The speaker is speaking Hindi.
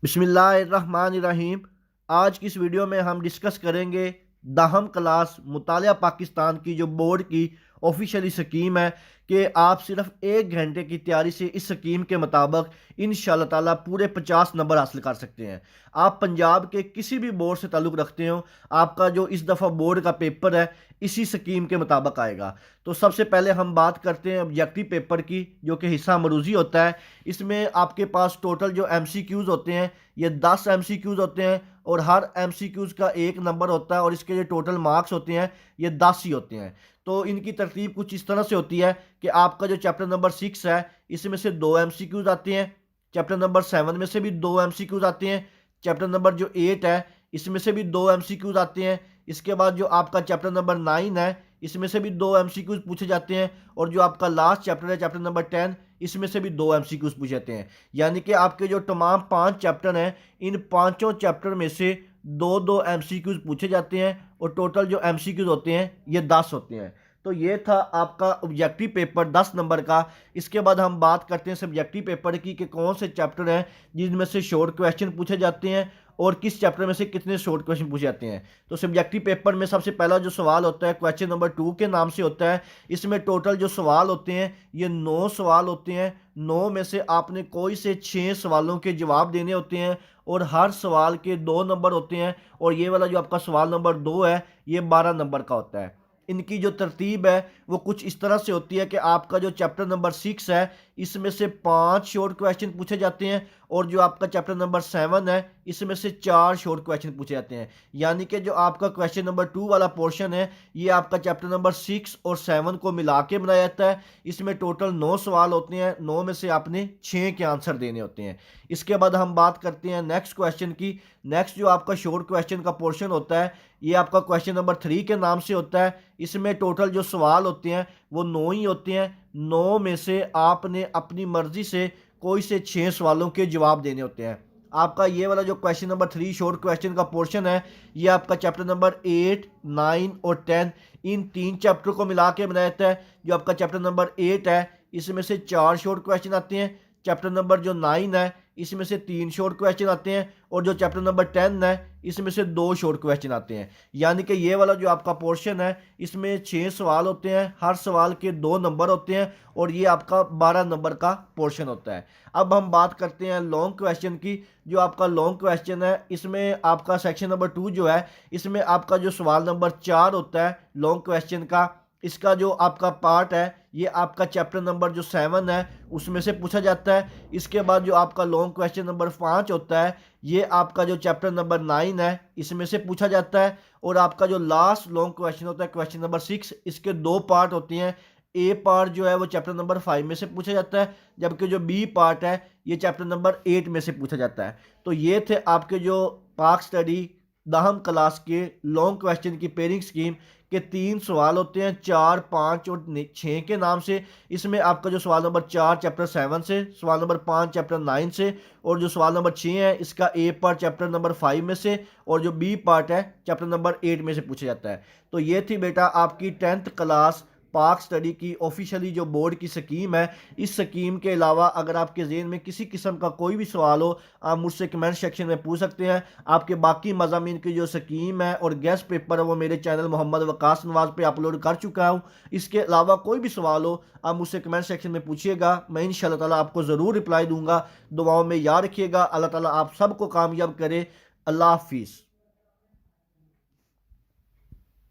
बिस्मिल्लाहिर्रहमानिर्रहीम। आज की इस वीडियो में हम डिस्कस करेंगे दहम क्लास मुतालिया पाकिस्तान की जो बोर्ड की ऑफिशियली स्कीम है कि आप सिर्फ 1 घंटे की तैयारी से इस स्कीम के मुताबिक इंशाल्लाह ताला पूरे 50 नंबर हासिल कर सकते हैं। आप पंजाब के किसी भी बोर्ड से ताल्लुक़ रखते हो, आपका जो इस दफ़ा बोर्ड का पेपर है इसी स्कीम के मुताबिक आएगा। तो सबसे पहले हम बात करते हैं ऑब्जेक्टिव पेपर की, जो कि हिस्सा मरूजी होता है। इसमें आपके पास टोटल जो MCQs होते हैं ये 10 MCQs होते हैं और हर MCQs का 1 नंबर होता है और इसके जो टोटल मार्क्स होते हैं ये 10 ही होते हैं। तो इनकी तरतीब कुछ इस तरह से होती है कि आपका जो चैप्टर नंबर 6 है इसमें से 2 MCQs आते हैं, चैप्टर नंबर 7 में से भी 2 MCQs आते हैं, चैप्टर नंबर जो 8 है इसमें से भी 2 MCQs आते हैं। इसके बाद जो आपका चैप्टर नंबर 9 है इसमें से भी 2 MCQs पूछे जाते हैं और जो आपका लास्ट चैप्टर है चैप्टर नंबर 10 इसमें से भी 2 MCQs पूछे जाते हैं। यानी कि आपके जो तमाम 5 चैप्टर हैं इन पांचों चैप्टर में से 2-2 MCQs पूछे जाते हैं और टोटल जो MCQs होते हैं ये 10 होते हैं। तो ये था आपका ऑब्जेक्टिव पेपर 10 नंबर का। इसके बाद हम बात करते हैं सब्जेक्टिव पेपर की कि कौन से चैप्टर हैं जिनमें से शॉर्ट क्वेश्चन पूछे जाते हैं और किस चैप्टर में से कितने शॉर्ट क्वेश्चन पूछे जाते हैं। तो सब्जेक्टिव पेपर में सबसे पहला जो सवाल होता है क्वेश्चन नंबर 2 के नाम से होता है। इसमें टोटल जो सवाल होते हैं ये 9 सवाल होते हैं। 9 में से आपने कोई से 6 सवालों के जवाब देने होते हैं और हर सवाल के 2 नंबर होते हैं और ये वाला जो आपका सवाल नंबर 2 है ये 12 नंबर का होता है। इनकी जो तरतीब है वो कुछ इस तरह से होती है कि आपका जो चैप्टर नंबर 6 है इसमें से 5 शॉर्ट क्वेश्चन पूछे जाते हैं और जो आपका चैप्टर नंबर 7 है इसमें से 4 शॉर्ट क्वेश्चन पूछे जाते हैं। यानी कि जो आपका क्वेश्चन नंबर 2 वाला पोर्शन है ये आपका चैप्टर नंबर 6 और 7 को मिला के बनाया जाता है। इसमें टोटल 9 सवाल होते हैं, 9 में से आपने 6 के आंसर देने होते हैं। इसके बाद हम बात करते हैं नेक्स्ट क्वेश्चन की। नेक्स्ट जो आपका शॉर्ट क्वेश्चन का पोर्शन होता है ये आपका क्वेश्चन नंबर 3 के नाम से होता है। इसमें टोटल जो सवाल होते हैं वो 9 ही होते हैं। 9 में से आपने अपनी मर्जी से कोई से 6 सवालों के जवाब देने होते हैं। आपका ये वाला जो क्वेश्चन नंबर 3 शॉर्ट क्वेश्चन का पोर्शन है ये आपका चैप्टर नंबर 8, 9 और 10 इन 3 चैप्टर को मिला के बनाया जाता है। जो आपका चैप्टर नंबर 8 है इसमें से 4 शॉर्ट क्वेश्चन आते हैं, चैप्टर नंबर जो 9 है इसमें से 3 शॉर्ट क्वेश्चन आते हैं और जो चैप्टर नंबर 10 है इसमें से 2 शॉर्ट क्वेश्चन आते हैं। यानी कि ये वाला जो आपका पोर्शन है इसमें 6 सवाल होते हैं, हर सवाल के 2 नंबर होते हैं और ये आपका 12 नंबर का पोर्शन होता है। अब हम बात करते हैं लॉन्ग क्वेश्चन की। जो आपका लॉन्ग क्वेश्चन है इसमें आपका सेक्शन नंबर 2 जो है इसमें आपका जो सवाल नंबर 4 होता है लॉन्ग क्वेश्चन का, इसका जो आपका पार्ट है ये आपका चैप्टर नंबर जो 7 है उसमें से पूछा जाता है। इसके बाद जो आपका लॉन्ग क्वेश्चन नंबर 5 होता है ये आपका जो चैप्टर नंबर 9 है इसमें से पूछा जाता है और आपका जो लास्ट लॉन्ग क्वेश्चन होता है क्वेश्चन नंबर 6 इसके 2 पार्ट होते हैं। ए पार्ट जो है वो चैप्टर नंबर 5 में से पूछा जाता है जबकि जो बी पार्ट है ये चैप्टर नंबर 8 में से पूछा जाता है। तो ये थे आपके जो पाक स्टडी दहम क्लास के लॉन्ग क्वेश्चन की पेयरिंग स्कीम के 3 सवाल होते हैं 4, 5 और 6 के नाम से। इसमें आपका जो सवाल नंबर 4 चैप्टर 7 से, सवाल नंबर 5 चैप्टर 9 से और जो सवाल नंबर 6 है इसका ए पार्ट चैप्टर नंबर 5 में से और जो बी पार्ट है चैप्टर नंबर 8 में से पूछा जाता है। तो ये थी बेटा आपकी 10th क्लास पाक स्टडी की ऑफिशियली जो बोर्ड की स्कीम है। इस स्कीम के अलावा अगर आपके ज़हन में किसी किस्म का कोई भी सवाल हो आप मुझसे कमेंट सेक्शन में पूछ सकते हैं। आपके बाकी मज़ामीन की जो स्कीम है और गेस्ट पेपर है वो मेरे चैनल मोहम्मद वकास नवाज पे अपलोड कर चुका हूँ। इसके अलावा कोई भी सवाल हो आप मुझसे कमेंट सेक्शन में पूछिएगा, मैं इंशाल्लाह ताला आपको ज़रूर रिप्लाई दूंगा। दुआओं में याद रखिएगा। अल्लाह ताला आप सबको कामयाब करे। अल्लाह हाफिज़।